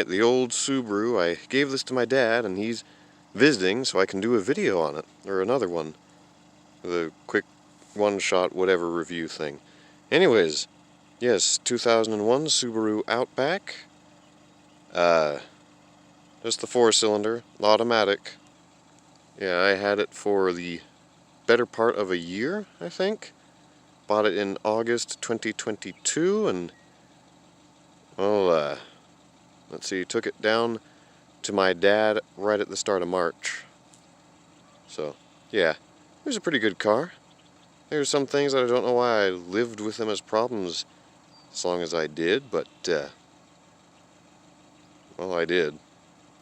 Alright, the old Subaru. I gave this to my dad and he's visiting so I can do a video on it, or another one. The quick one-shot whatever review thing. Anyways, yes, 2001 Subaru Outback. Just the 4-cylinder, automatic. Yeah, I had it for the better part of a year, I think. Bought it in August 2022 and, well, let's see, took it down to my dad right at the start of March. So, yeah, it was a pretty good car. There's some things that I don't know why I lived with them as problems as long as I did, but, well, I did.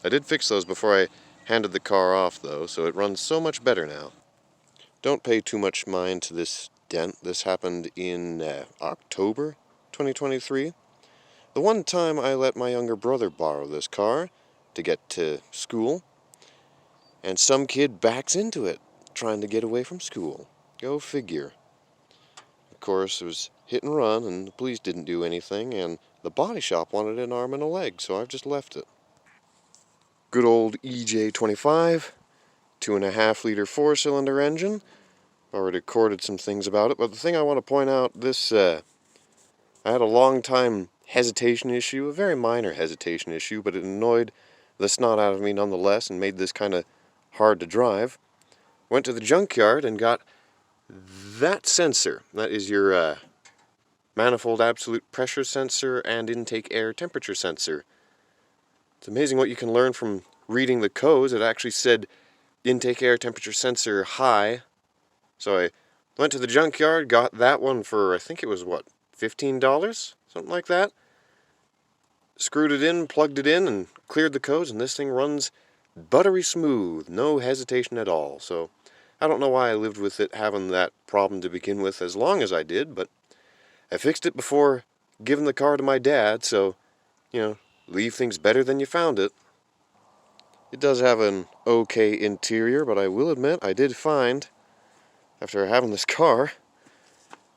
I did fix those before I handed the car off, though, so it runs so much better now. Don't pay too much mind to this dent. This happened in October 2023. The one time I let my younger brother borrow this car to get to school, and some kid backs into it, trying to get away from school. Go figure. Of course, it was hit and run, and the police didn't do anything, and the body shop wanted an arm and a leg, so I've just left it. Good old EJ25, 2.5-liter 4-cylinder engine. Already recorded some things about it, but the thing I want to point out, I had a long time hesitation issue, a very minor hesitation issue, but it annoyed the snot out of me nonetheless and made this kind of hard to drive. Went to the junkyard and got that sensor. That is your manifold absolute pressure sensor and intake air temperature sensor. It's amazing what you can learn from reading the codes. It actually said intake air temperature sensor high. So I went to the junkyard, got that one for, I think it was, what, $15? Something like that. Screwed it in, plugged it in, and cleared the codes, and this thing runs buttery smooth, no hesitation at all. So I don't know why I lived with it having that problem to begin with as long as I did, but I fixed it before giving the car to my dad, so, leave things better than you found it. It does have an okay interior, but I will admit I did find, after having this car,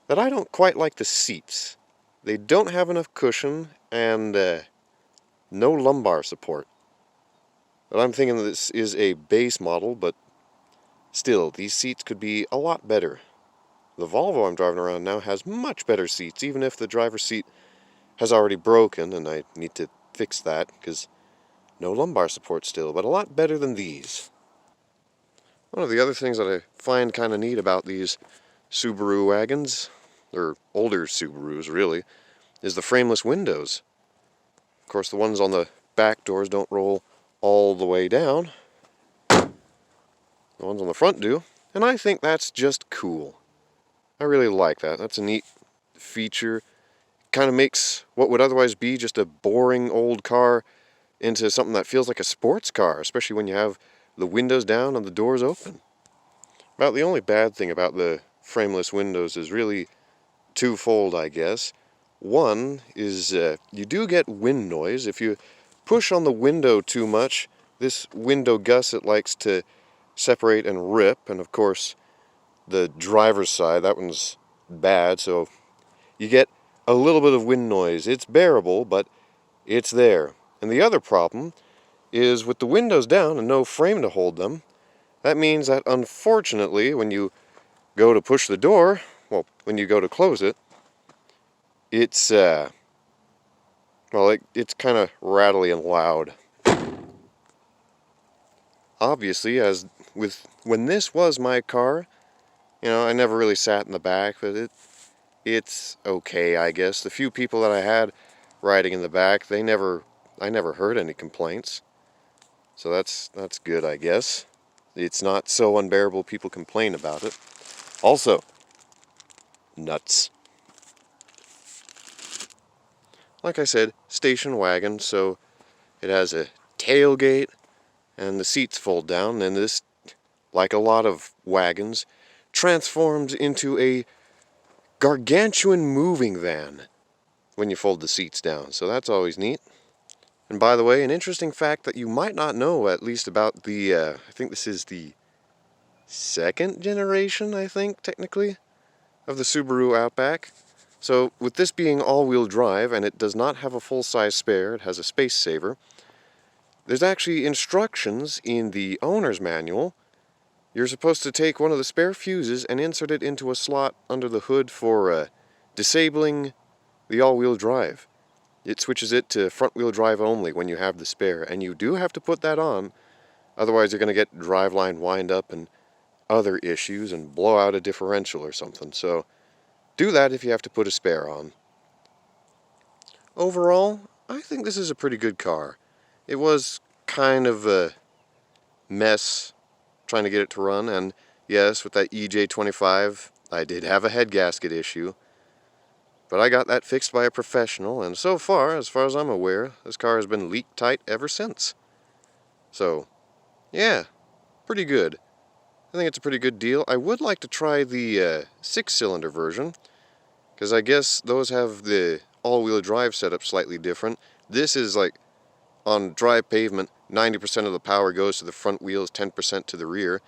that I don't quite like the seats. They don't have enough cushion and no lumbar support. But I'm thinking this is a base model, but still, these seats could be a lot better. The Volvo I'm driving around now has much better seats, even if the driver's seat has already broken, and I need to fix that, because no lumbar support still, but a lot better than these. One of the other things that I find kind of neat about these Subaru wagons, or older Subarus really, is the frameless windows. Of course, the ones on the back doors don't roll all the way down. The ones on the front do, and I think that's just cool. I really like that. That's a neat feature. Kind of makes what would otherwise be just a boring old car into something that feels like a sports car, especially when you have the windows down and the doors open. About the only bad thing about the frameless windows is really twofold, I guess. One is you do get wind noise. If you push on the window too much, this window gusset likes to separate and rip, and of course the driver's side, that one's bad, so you get a little bit of wind noise. It's bearable, but it's there. And the other problem is with the windows down and no frame to hold them, that means that unfortunately when you go to push the door, well, when you go to close it, it's it's kind of rattly and loud. Obviously, when this was my car, I never really sat in the back, but it's okay, I guess. The few people that I had riding in the back, I never heard any complaints. So that's good, I guess. It's not so unbearable people complain about it. Also, nuts. Like I said, station wagon, so it has a tailgate and the seats fold down, and this, like a lot of wagons, transforms into a gargantuan moving van when you fold the seats down, so that's always neat. And by the way, an interesting fact that you might not know, at least about the, I think this is the second generation, I think, technically, of the Subaru Outback. So with this being all-wheel drive, and it does not have a full-size spare, it has a space saver, there's actually instructions in the owner's manual. You're supposed to take one of the spare fuses and insert it into a slot under the hood for disabling the all-wheel drive. It switches it to front-wheel drive only when you have the spare, and you do have to put that on, otherwise you're going to get driveline wind-up and other issues and blow out a differential or something. So do that if you have to put a spare on. Overall, I think this is a pretty good car. It was kind of a mess trying to get it to run, and yes, with that EJ25, I did have a head gasket issue. But I got that fixed by a professional, and so far as I'm aware, this car has been leak tight ever since. So, yeah, pretty good. I think it's a pretty good deal. I would like to try the 6-cylinder version, because I guess those have the all-wheel drive setup slightly different. This is like, on dry pavement, 90% of the power goes to the front wheels, 10% to the rear.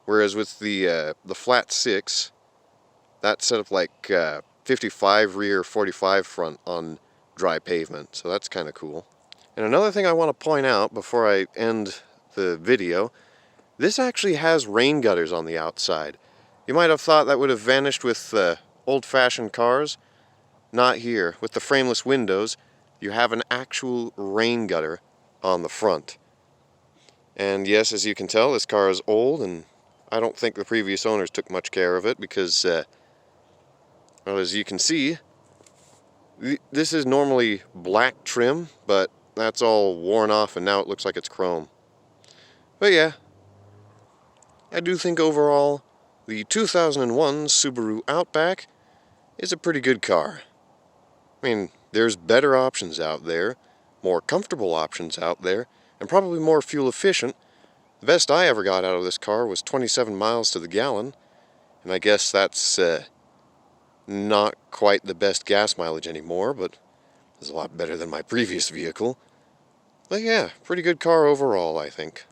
Whereas with the flat 6, that's set up like 55 rear, 45 front on dry pavement. So that's kind of cool. And another thing I want to point out before I end the video, this actually has rain gutters on the outside. You might have thought that would have vanished with old-fashioned cars. Not here. With the frameless windows, you have an actual rain gutter on the front. And yes, as you can tell, this car is old, and I don't think the previous owners took much care of it because, well, as you can see, this is normally black trim, but that's all worn off and now it looks like it's chrome. But yeah, I do think overall the 2001 Subaru Outback is a pretty good car. I mean, there's better options out there, more comfortable options out there, and probably more fuel efficient. The best I ever got out of this car was 27 miles to the gallon, and I guess that's not quite the best gas mileage anymore, but it's a lot better than my previous vehicle. But yeah, pretty good car overall, I think.